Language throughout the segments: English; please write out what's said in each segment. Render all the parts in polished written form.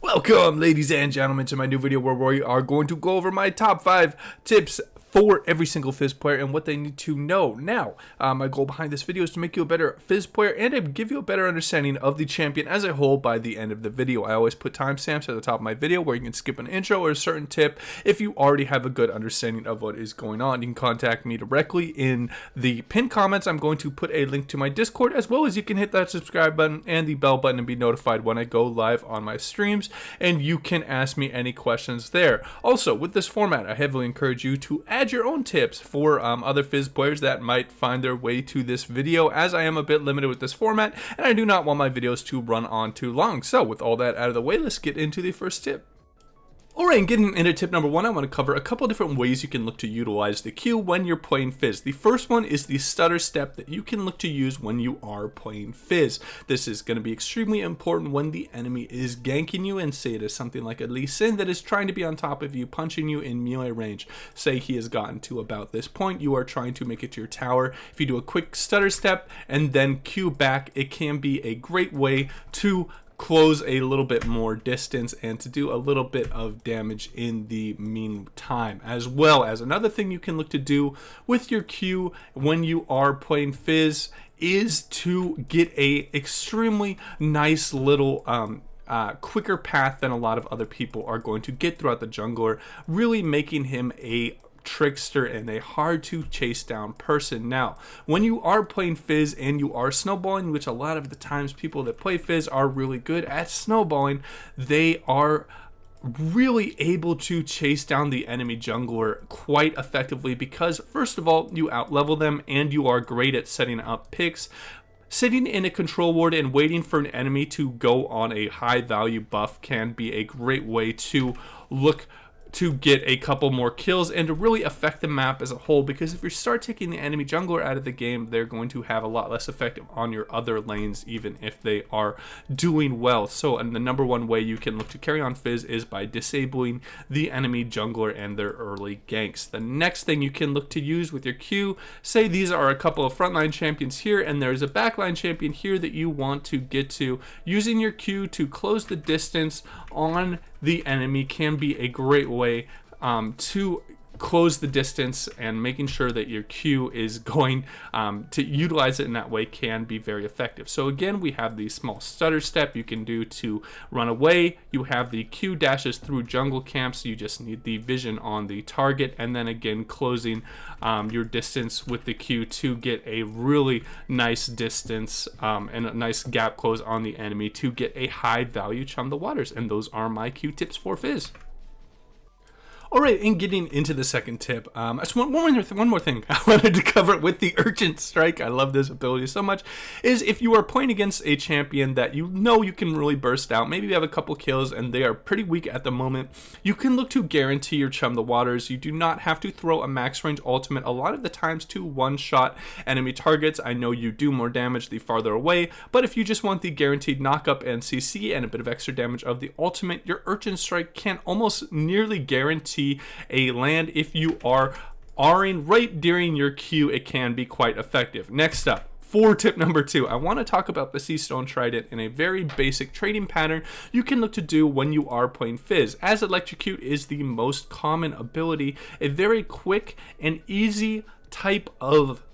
Welcome, ladies and gentlemen, to my new video where we are going to go over my top 5 tips for every single Fizz player and what they need to know. Now, my goal behind this video is to make you a better Fizz player and to give you a better understanding of the champion as a whole by the end of the video. I always put timestamps at the top of my video where you can skip an intro or a certain tip if you already have a good understanding of what is going on. You can contact me directly in the pinned comments. I'm going to put a link to my Discord, as well as you can hit that subscribe button and the bell button and be notified when I go live on my streams, and you can ask me any questions there. Also, with this format, I heavily encourage you to add your own tips for other Fizz players that might find their way to this video, as I am a bit limited with this format and I do not want my videos to run on too long. So with all that out of the way, let's get into the first tip. Alright, and getting into tip number 1, I want to cover a couple different ways you can look to utilize the Q when you're playing Fizz. The first one is the stutter step that you can look to use when you are playing Fizz. This is going to be extremely important when the enemy is ganking you, and say it is something like a Lee Sin that is trying to be on top of you, punching you in melee range. Say he has gotten to about this point, you are trying to make it to your tower. If you do a quick stutter step and then Q back, it can be a great way to close a little bit more distance and to do a little bit of damage in the meantime. As well as another thing you can look to do with your Q when you are playing Fizz is to get a extremely nice little quicker path than a lot of other people are going to get throughout the jungler, really making him a trickster and a hard to chase down person. Now, when you are playing Fizz and you are snowballing, which a lot of the times people that play Fizz are really good at snowballing, they are really able to chase down the enemy jungler quite effectively because, first of all, you outlevel them and you are great at setting up picks. Sitting in a control ward and waiting for an enemy to go on a high value buff can be a great way to look to get a couple more kills and to really affect the map as a whole, because if you start taking the enemy jungler out of the game, they're going to have a lot less effect on your other lanes, even if they are doing well. So, and the number one way you can look to carry on Fizz is by disabling the enemy jungler and their early ganks. The next thing you can look to use with your Q, say these are a couple of frontline champions here and there's a backline champion here that you want to get to, using your Q to close the distance on the enemy can be a great way to close the distance, and making sure that your Q is going to utilize it in that way can be very effective. So again, we have the small stutter step you can do to run away. You have the Q dashes through jungle camps. You just need the vision on the target, and then again closing your distance with the Q to get a really nice distance and a nice gap close on the enemy to get a high value Chum the Waters. And those are my Q tips for Fizz. Alright, and getting into the second tip, just one more thing I wanted to cover with the Urchin Strike. I love this ability so much. Is if you are playing against a champion that you know you can really burst out, maybe you have a couple kills and they are pretty weak at the moment, you can look to guarantee your Chum the Waters. You do not have to throw a max range ultimate a lot of the times to one-shot enemy targets. I know you do more damage the farther away, but if you just want the guaranteed knockup and CC and a bit of extra damage of the ultimate, your Urchin Strike can almost nearly guarantee a land. If you are R'ing right during your Q, it can be quite effective. Next up, for tip number 2, I want to talk about the Seastone Trident in a very basic trading pattern you can look to do when you are playing Fizz. As Electrocute is the most common ability, a very quick and easy type of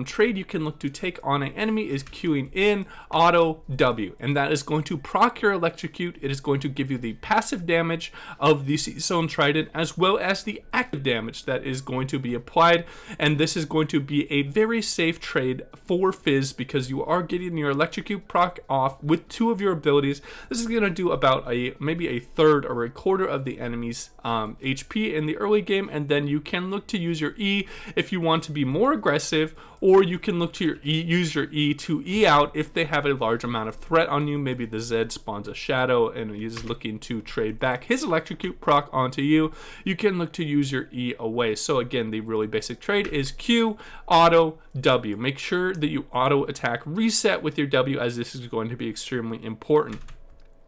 trade you can look to take on an enemy is queuing in auto W, and that is going to proc your Electrocute. It is going to give you the passive damage of the Seastone Trident as well as the active damage that is going to be applied, and this is going to be a very safe trade for Fizz because you are getting your Electrocute proc off with 2 of your abilities. This is going to do about maybe a third or a quarter of the enemy's HP in the early game, and then you can look to use your E if you want to be more aggressive, or you can look to use your E to E out if they have a large amount of threat on you. Maybe the Zed spawns a shadow and he's looking to trade back his Electrocute proc onto you. You can look to use your E away. So again, the really basic trade is Q, auto, W. Make sure that you auto attack reset with your W, as this is going to be extremely important.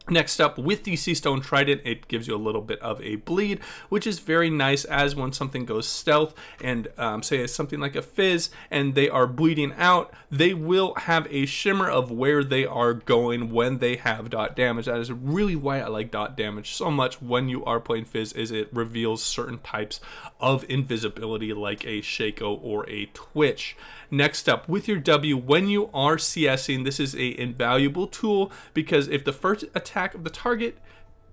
Next up, with the Seastone Trident, it gives you a little bit of a bleed, which is very nice as when something goes stealth and say it's something like a Fizz and they are bleeding out, they will have a shimmer of where they are going when they have dot damage. That is really why I like dot damage so much when you are playing Fizz, is it reveals certain types of invisibility like a Shaco or a Twitch. Next up, with your W, when you are CSing, this is a invaluable tool because if the first attack of the target,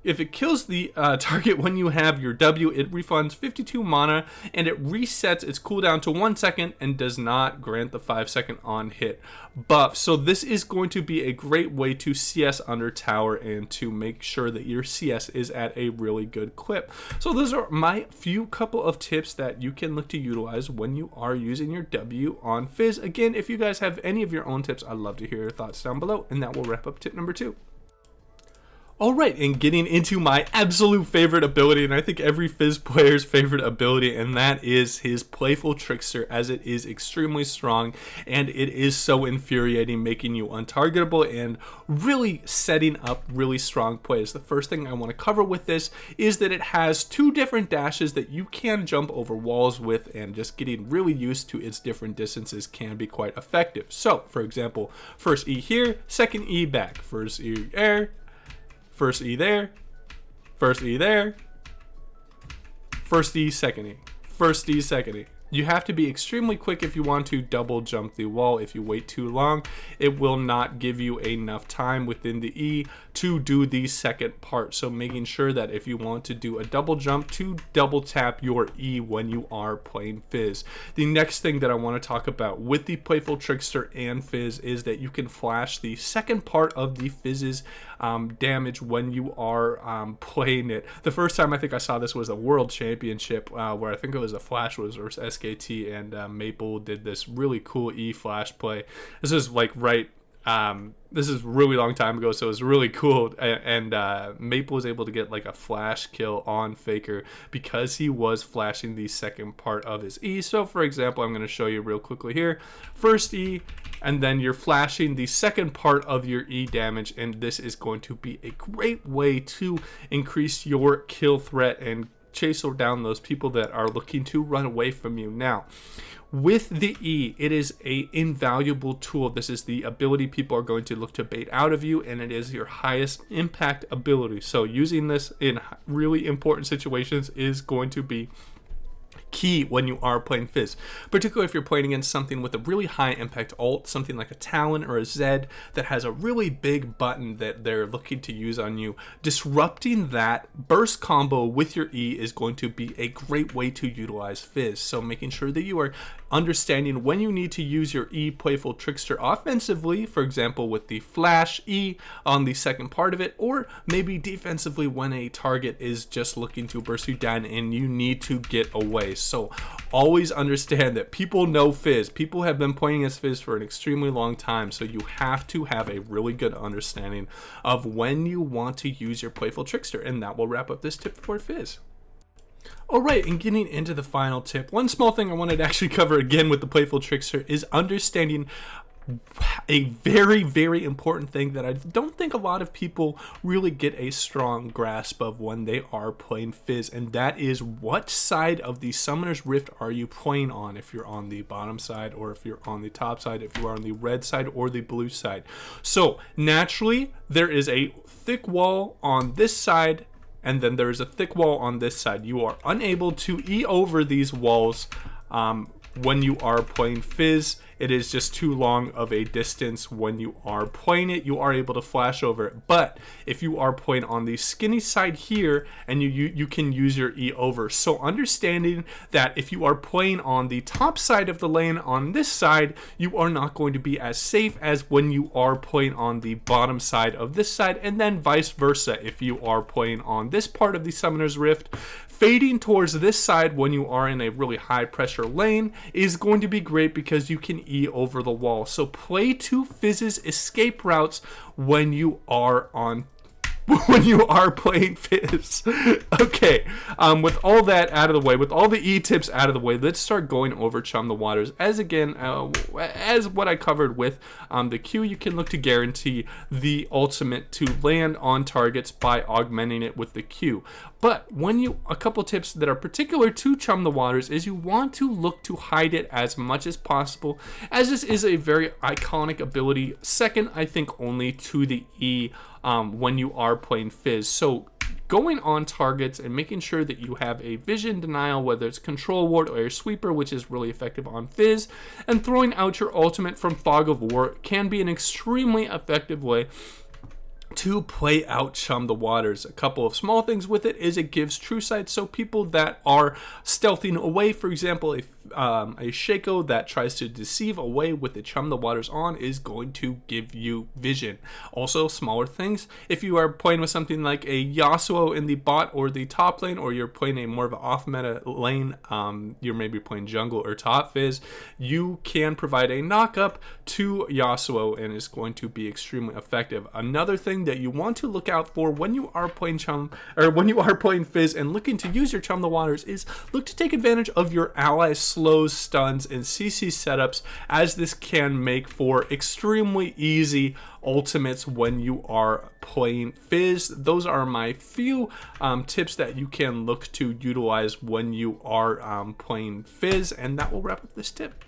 if it kills the target when you have your W, it refunds 52 mana and it resets its cooldown to 1 second and does not grant the 5-second on hit buff. So this is going to be a great way to CS under tower and to make sure that your CS is at a really good clip. So those are my few couple of tips that you can look to utilize when you are using your W on Fizz. Again, if you guys have any of your own tips, I'd love to hear your thoughts down below, and that will wrap up tip number 2. Alright, and getting into my absolute favorite ability, and I think every Fizz player's favorite ability, and that is his Playful Trickster, as it is extremely strong, and it is so infuriating, making you untargetable and really setting up really strong plays. The first thing I want to cover with this is that it has 2 different dashes that you can jump over walls with, and just getting really used to its different distances can be quite effective. So, for example, first E here, second E back, first E air, first E there, first E there, first E, second E, first E, second E. You have to be extremely quick if you want to double jump the wall. If you wait too long, it will not give you enough time within the E to do the second part. So making sure that if you want to do a double jump, to double tap your E when you are playing Fizz. The next thing that I want to talk about with the Playful Trickster and Fizz is that you can flash the second part of the Fizz's damage when you are playing it. The first time I think I saw this was a World Championship where I think it was a Flash was versus SKT, and Maple did this really cool E flash play. This is like this is a really long time ago, so it was really cool, and Maple was able to get like a flash kill on Faker because he was flashing the second part of his E. So for example, I'm going to show you real quickly here. First E, and then you're flashing the second part of your E damage, and this is going to be a great way to increase your kill threat and chase down those people that are looking to run away from you. Now, with the E, it is a invaluable tool. This is the ability people are going to look to bait out of you, and it is your highest impact ability. So using this in really important situations is going to be key when you are playing Fizz, particularly if you're playing against something with a really high impact ult, something like a Talon or a Zed that has a really big button that they're looking to use on you. Disrupting that burst combo with your E is going to be a great way to utilize Fizz. So making sure that you are understanding when you need to use your E Playful Trickster offensively, for example with the flash E on the second part of it, or maybe defensively when a target is just looking to burst you down and you need to get away. So always understand that people know Fizz. People have been playing as Fizz for an extremely long time, so you have to have a really good understanding of when you want to use your Playful Trickster, and that will wrap up this tip for Fizz. Alright, and getting into the final tip, one small thing I wanted to actually cover again with the Playful Trickster is understanding a very, very important thing that I don't think a lot of people really get a strong grasp of when they are playing Fizz, and that is what side of the Summoner's Rift are you playing on, if you're on the bottom side or if you're on the top side, if you are on the red side or the blue side. So naturally there is a thick wall on this side, and then there is a thick wall on this side. You are unable to E over these walls when you are playing Fizz. It is just too long of a distance when you are playing it. You are able to flash over it, but if you are playing on the skinny side here, and you can use your E over. So understanding that if you are playing on the top side of the lane on this side, you are not going to be as safe as when you are playing on the bottom side of this side, and then vice versa. If you are playing on this part of the Summoner's Rift, fading towards this side when you are in a really high pressure lane is going to be great because you can E over the wall. So play to Fizz's escape routes when you are on when you are playing Fizz. Okay, with all that out of the way, with all the E-tips out of the way, let's start going over Chum the Waters. As again, as what I covered with the Q, you can look to guarantee the ultimate to land on targets by augmenting it with the Q. But a couple tips that are particular to Chum the Waters is you want to look to hide it as much as possible, as this is a very iconic ability, second I think only to the E when you are playing Fizz. So going on targets and making sure that you have a vision denial, whether it's control ward or a sweeper, which is really effective on Fizz, and throwing out your ultimate from Fog of War can be an extremely effective way to play out Chum the Waters. A couple of small things with it is it gives true sight, so people that are stealthing away, for example, a Shaco that tries to deceive away with the Chum the Waters on is going to give you vision. Also, smaller things, if you are playing with something like a Yasuo in the bot or the top lane, or you're playing a more of an off meta lane, you're maybe playing jungle or top Fizz, you can provide a knock up to Yasuo and it's going to be extremely effective. Another thing that you want to look out for when you are playing Fizz and looking to use your Chum the Waters is look to take advantage of your allies' slows, stuns, and CC setups, as this can make for extremely easy ultimates when you are playing Fizz. Those are my few tips that you can look to utilize when you are playing Fizz, and that will wrap up this tip.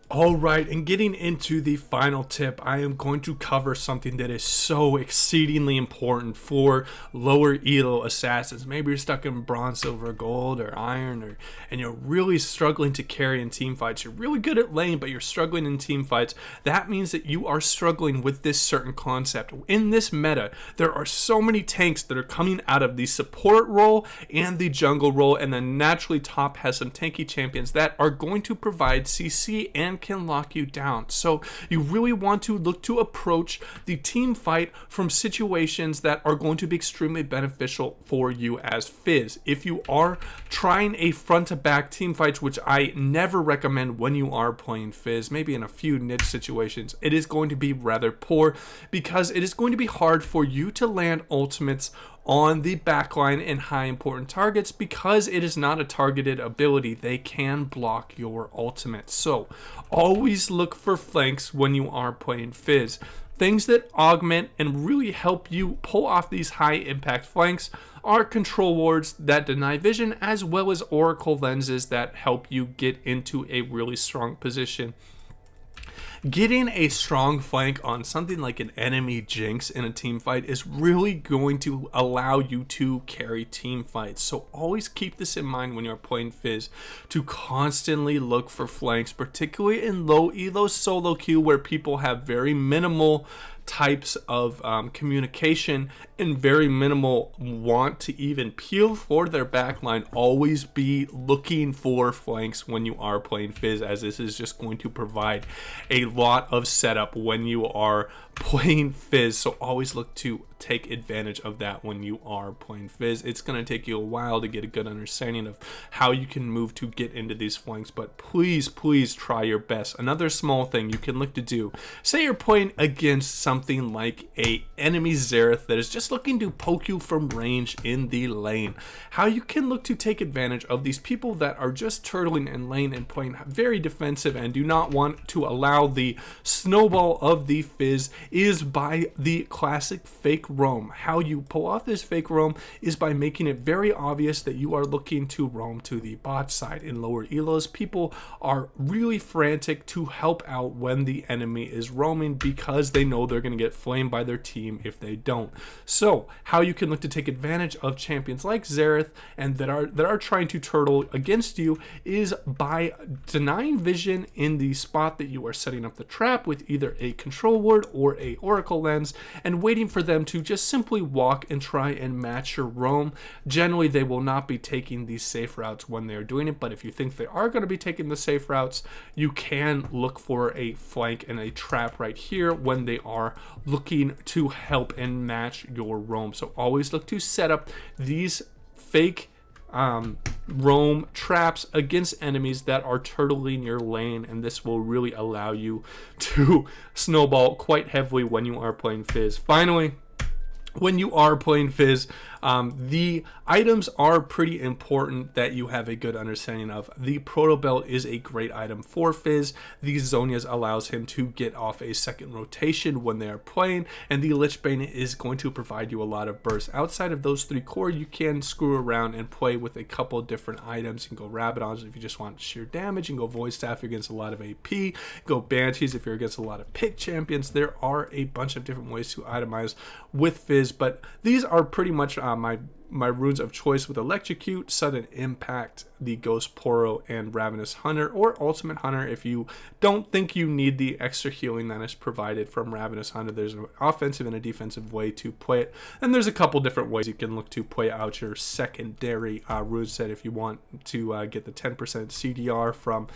Alright, and getting into the final tip, I am going to cover something that is so exceedingly important for lower elo assassins. Maybe you're stuck in bronze, silver, gold, or iron, and you're really struggling to carry in team fights. You're really good at lane, but you're struggling in team fights. That means that you are struggling with this certain concept. In this meta, there are so many tanks that are coming out of the support role and the jungle role, and then naturally top has some tanky champions that are going to provide CC and can lock you down. So you really want to look to approach the team fight from situations that are going to be extremely beneficial for you as Fizz. If you are trying a front to back team fights, which I never recommend when you are playing Fizz, maybe in a few niche situations, it is going to be rather poor, because it is going to be hard for you to land ultimates on the backline and high important targets, because it is not a targeted ability. They can block your ultimate. So always look for flanks when you are playing Fizz. Things that augment and really help you pull off these high impact flanks are control wards that deny vision, as well as oracle lenses that help you get into a really strong position. Getting a strong flank on something like an enemy Jinx in a team fight is really going to allow you to carry team fights. So always keep this in mind when you're playing Fizz, to constantly look for flanks, particularly in low elo solo queue where people have very minimal types of communication and very minimal want to even peel for their backline. Always be looking for flanks when you are playing Fizz, as this is just going to provide a lot of setup when you are playing Fizz. So always look to take advantage of that when you are playing Fizz. It's going to take you a while to get a good understanding of how you can move to get into these flanks, but please try your best. Another small thing you can look to do, say you're playing against something like a enemy Xerath that is just looking to poke you from range in the lane, how you can look to take advantage of these people that are just turtling in lane and playing very defensive and do not want to allow the snowball of the Fizz, is by the classic fake roam. How you pull off this fake roam is by making it very obvious that you are looking to roam to the bot side. In lower elos, people are really frantic to help out when the enemy is roaming, because they know they're going to get flamed by their team if they don't. So how you can look to take advantage of champions like Xerath and that are trying to turtle against you is by denying vision in the spot that you are setting up the trap with either a control ward or a oracle lens, and waiting for them to just simply walk and try and match your roam. Generally, they will not be taking these safe routes when they're doing it, but if you think they are going to be taking the safe routes, you can look for a flank and a trap right here when they are looking to help and match your roam. So always look to set up these fake roam traps against enemies that are turtling your lane, and this will really allow you to snowball quite heavily when you are playing Fizz. Finally, when you are playing Fizz, the items are pretty important that you have a good understanding of. The Proto Belt is a great item for Fizz. The Zonia's allows him to get off a second rotation when they are playing, and the Lich Bane is going to provide you a lot of burst. Outside of those 3 core, you can screw around and play with a couple different items. You can go Rabadons if you just want sheer damage, you can go Void Staff against a lot of AP, go Banshees if you're against a lot of pick champions. There are a bunch of different ways to itemize with Fizz, but these are pretty much my runes of choice with Electrocute, Sudden Impact, the Ghost Poro, and Ravenous Hunter, or Ultimate Hunter if you don't think you need the extra healing that is provided from Ravenous Hunter. There's an offensive and a defensive way to play it, and there's a couple different ways you can look to play out your secondary rune set if you want to get the 10% CDR from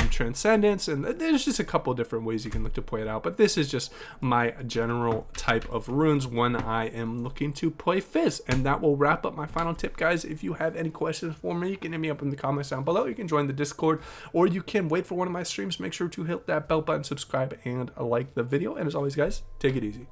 Transcendence, and there's just a couple different ways you can look to play it out, but this is just my general type of runes when I am looking to play Fizz. And that will wrap up my final tip, guys. If you have any questions for me, you can hit me up in the comments down below. You can join the Discord, or you can wait for one of my streams. Make sure to hit that bell button, subscribe, and like the video. And as always, guys, take it easy.